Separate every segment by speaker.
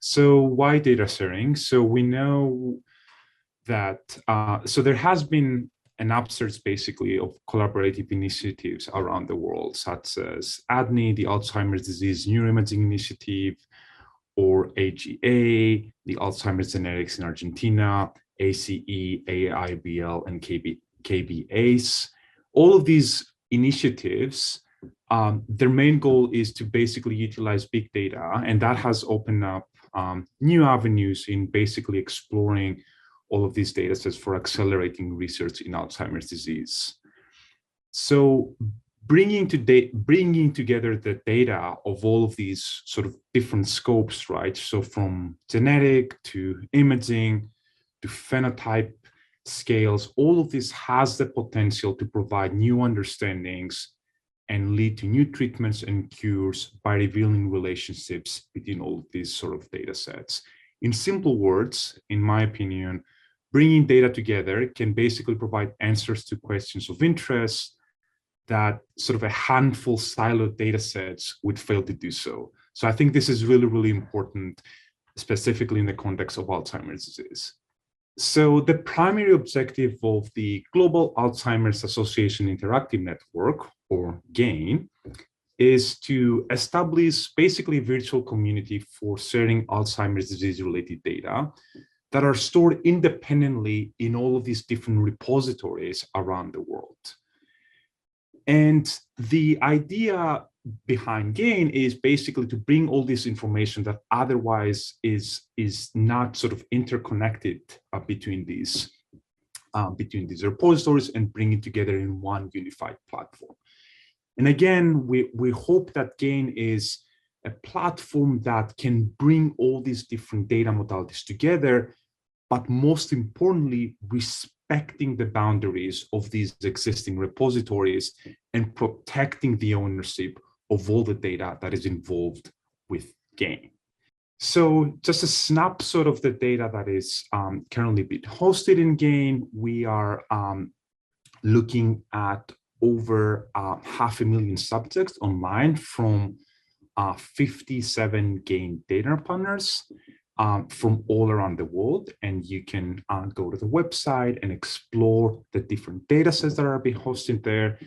Speaker 1: So why data sharing? So we know that, so there has been an upsurge basically of collaborative initiatives around the world, such as ADNI, the Alzheimer's Disease Neuroimaging Initiative, or AGA, the Alzheimer's Genetics in Argentina, ACE, AIBL, and KBACE. All of these initiatives, their main goal is to basically utilize big data, and that has opened up new avenues in basically exploring all of these data sets for accelerating research in Alzheimer's disease. So bringing together the data of all of these sort of different scopes, right? So from genetic to imaging to phenotype scales, all of this has the potential to provide new understandings and lead to new treatments and cures by revealing relationships between all of these sort of data sets. In simple words, in my opinion, bringing data together can basically provide answers to questions of interest that sort of a handful siloed data sets would fail to do so. So I think this is really, really important, specifically in the context of Alzheimer's disease. So the primary objective of the Global Alzheimer's Association Interactive Network, or GAAIN, is to establish basically a virtual community for sharing Alzheimer's disease-related data that are stored independently in all of these different repositories around the world. And the idea behind GAAIN is basically to bring all this information that otherwise is not sort of interconnected between these repositories and bring it together in one unified platform. And again, we hope that GAAIN is a platform that can bring all these different data modalities together, but most importantly, respecting the boundaries of these existing repositories and protecting the ownership of all the data that is involved with GAAIN. So just a snapshot of the data that is currently being hosted in GAAIN. We are looking at over 500,000 subjects online from 57 GAAIN data partners from all around the world. And you can go to the website and explore the different data sets that are being hosted there.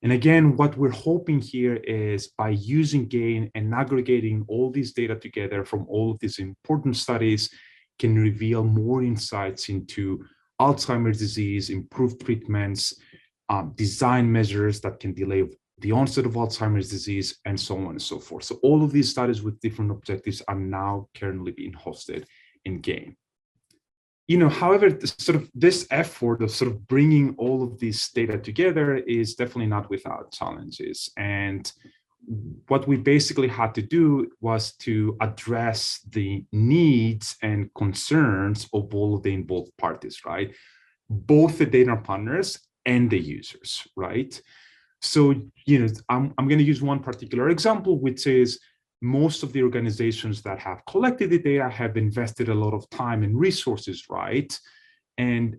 Speaker 1: And again, what we're hoping here is by using GAAIN and aggregating all these data together from all of these important studies can reveal more insights into Alzheimer's disease, improved treatments, design measures that can delay the onset of Alzheimer's disease, and so on and so forth. So all of these studies with different objectives are now currently being hosted in GAAIN. However, this effort of sort of bringing all of this data together is definitely not without challenges. And what we basically had to do was to address the needs and concerns of all of the involved parties, right? Both the data partners and the users, right? So, I'm going to use one particular example, which is most of the organizations that have collected the data have invested a lot of time and resources, right? And,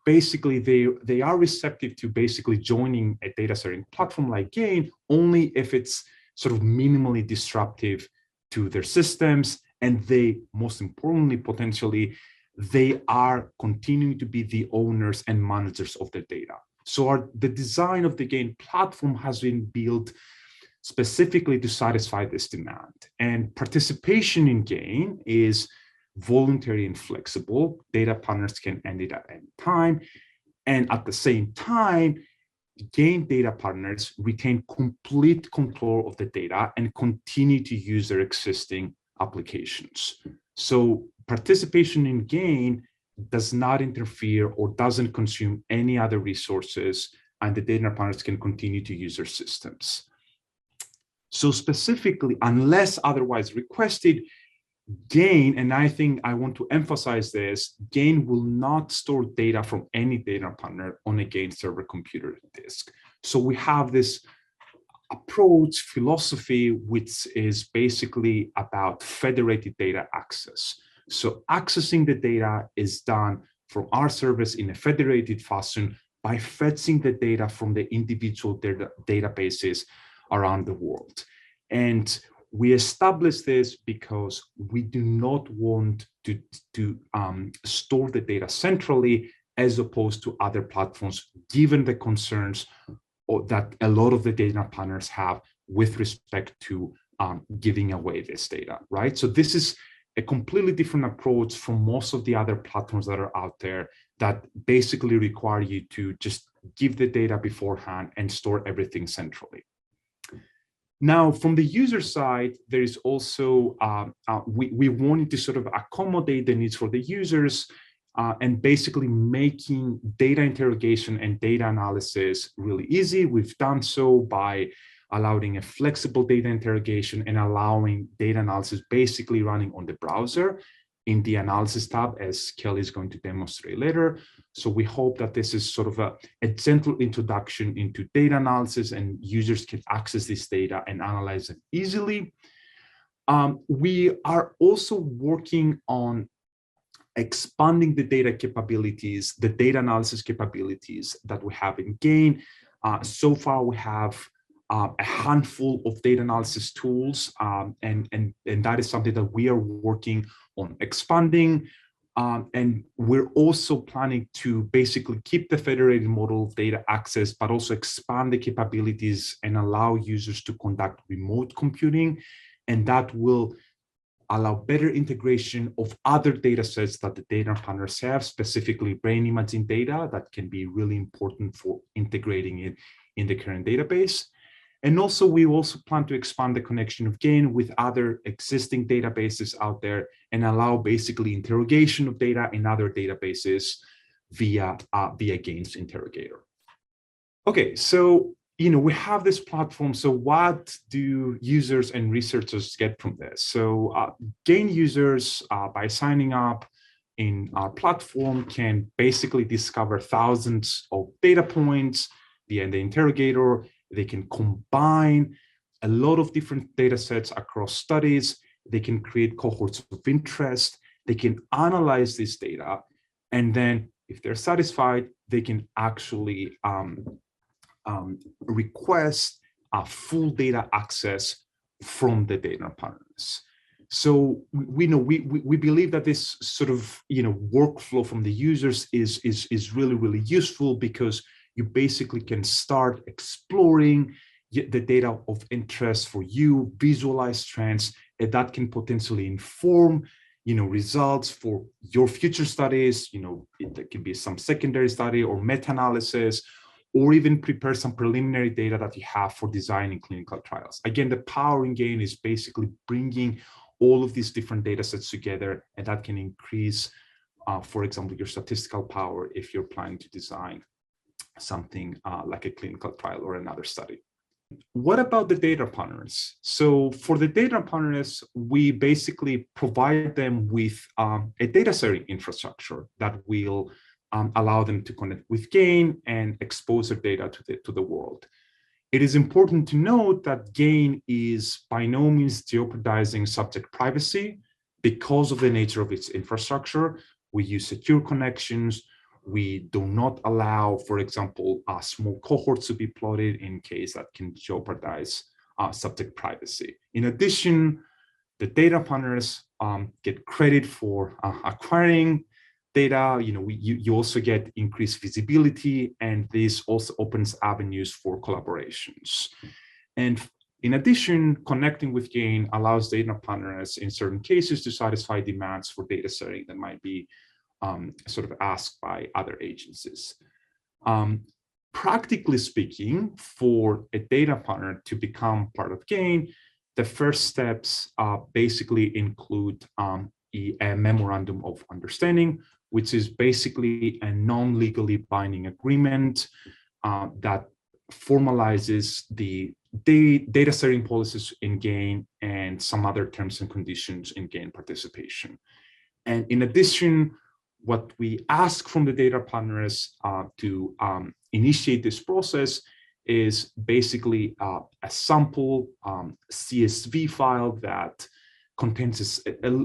Speaker 1: basically they are receptive to basically joining a data sharing platform like GAAIN only if it's sort of minimally disruptive to their systems. And they, most importantly, potentially, they are continuing to be the owners and managers of the data. So the design of the GAAIN platform has been built specifically to satisfy this demand. And participation in GAAIN is voluntary and flexible. Data partners can end it at any time. And at the same time, GAAIN data partners retain complete control of the data and continue to use their existing applications. So participation in GAAIN does not interfere or doesn't consume any other resources, and the data partners can continue to use their systems. So specifically, unless otherwise requested, GAAIN, and I think I want to emphasize this, GAAIN will not store data from any data partner on a GAAIN server computer disk. So we have this approach philosophy, which is basically about federated data access. So accessing the data is done from our service in a federated fashion by fetching the data from the individual databases around the world. And We established this because we do not want to store the data centrally as opposed to other platforms, given the concerns that a lot of the data partners have with respect to giving away this data, right? So this is a completely different approach from most of the other platforms that are out there that basically require you to just give the data beforehand and store everything centrally. Now, from the user side, there is also, we wanted to sort of accommodate the needs for the users and basically making data interrogation and data analysis really easy. We've done so by allowing a flexible data interrogation and allowing data analysis basically running on the browser in the analysis tab, as Kelly is going to demonstrate later. So we hope that this is sort of a gentle introduction into data analysis and users can access this data and analyze it easily. We are also working on expanding the data capabilities, the data analysis capabilities that we have in GAAIN. So far, we have a handful of data analysis tools, and that is something that we are working on expanding. And we're also planning to basically keep the federated model of data access, but also expand the capabilities and allow users to conduct remote computing. And that will allow better integration of other data sets that the data partners have, specifically brain imaging data that can be really important for integrating it in the current database. And also, we also plan to expand the connection of GAAIN with other existing databases out there and allow basically interrogation of data in other databases via GAAIN's interrogator. Okay, so we have this platform. So what do users and researchers get from this? So GAAIN users, by signing up in our platform, can basically discover thousands of data points via the interrogator. They can combine a lot of different data sets across studies. They can create cohorts of interest. They can analyze this data. And then if they're satisfied, they can actually request a full data access from the data partners. So we believe that this sort of workflow from the users is really, really useful because you basically can start exploring the data of interest for you, visualize trends, and that can potentially inform results for your future studies. It can be some secondary study or meta-analysis, or even prepare some preliminary data that you have for designing clinical trials. Again, the power in GAAIN is basically bringing all of these different data sets together, and that can increase, for example, your statistical power if you're planning to design something like a clinical trial or another study. What about the data partners? So for the data partners, we basically provide them with a data sharing infrastructure that will allow them to connect with GAAIN and expose their data to the world. It is important to note that GAAIN is by no means jeopardizing subject privacy because of the nature of its infrastructure. We use secure connections. We do not allow, for example, small cohorts to be plotted in case that can jeopardize subject privacy. In addition, the data partners get credit for acquiring data. You also get increased visibility, and this also opens avenues for collaborations. And in addition, connecting with GAAIN allows data partners in certain cases to satisfy demands for data sharing that might be sort of asked by other agencies. Practically speaking, for a data partner to become part of GAAIN, the first steps basically include a memorandum of understanding, which is basically a non-legally binding agreement that formalizes the data sharing policies in GAAIN and some other terms and conditions in GAAIN participation. And in addition, what we ask from the data partners to initiate this process is basically a sample CSV file that contains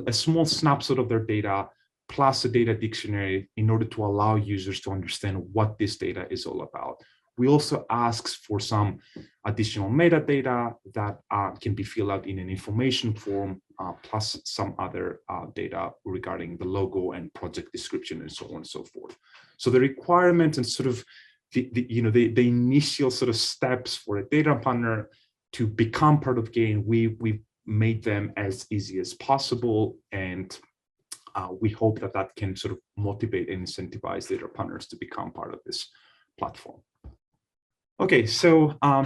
Speaker 1: a small snapshot of their data plus a data dictionary in order to allow users to understand what this data is all about. We also ask for some additional metadata that can be filled out in an information form, plus some other data regarding the logo and project description and so on and so forth. So the requirements and sort of the initial sort of steps for a data partner to become part of GAAIN, we made them as easy as possible, and we hope that that can sort of motivate and incentivize data partners to become part of this platform. Okay, so a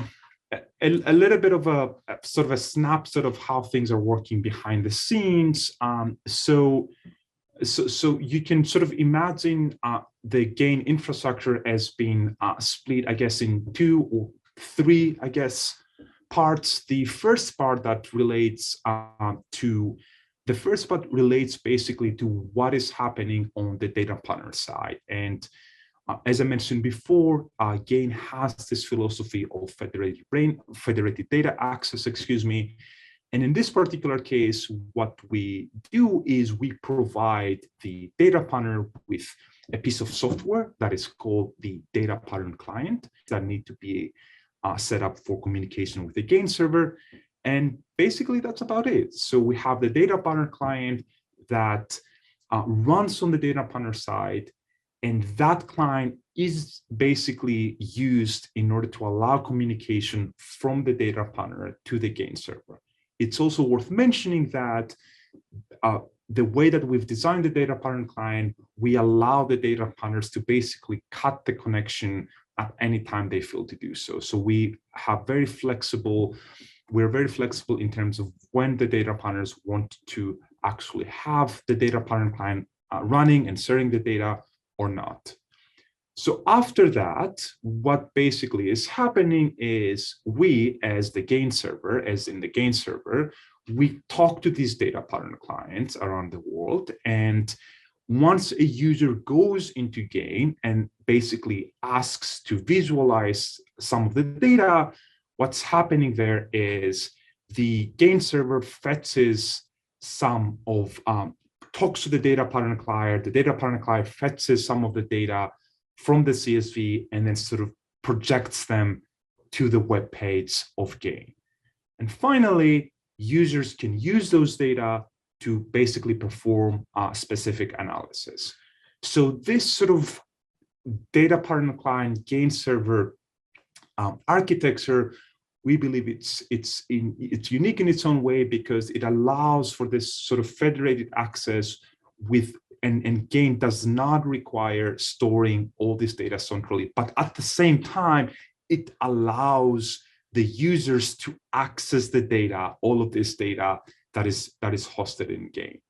Speaker 1: little bit of a sort of a snapshot of how things are working behind the scenes. So you can sort of imagine the GAAIN infrastructure as being split, I guess, in 2 or 3, I guess, parts. The first part relates basically to what is happening on the data partner side. And as I mentioned before, GAAIN has this philosophy of federated data access, And in this particular case, what we do is we provide the data partner with a piece of software that is called the data partner client that need to be set up for communication with the GAAIN server. And basically that's about it. So we have the data partner client that runs on the data partner side, and that client is basically used in order to allow communication from the data partner to the GAAIN server. It's also worth mentioning that the way that we've designed the data partner client, we allow the data partners to basically cut the connection at any time they feel to do so. So we're very flexible in terms of when the data partners want to actually have the data partner client running and serving the data or not. So after that, what basically is happening is we, as the GAAIN server, we talk to these data partner clients around the world. And once a user goes into GAAIN and basically asks to visualize some of the data, what's happening there is the GAAIN server fetches talks to the data partner client. The data partner client fetches some of the data from the CSV and then sort of projects them to the web page of GAAIN. And finally, users can use those data to basically perform specific analysis. So this sort of data partner client GAAIN server architecture, we believe it's unique in its own way because it allows for this sort of federated access and GAAIN does not require storing all this data centrally, but at the same time, it allows the users to access the data, all of this data that is hosted in GAAIN.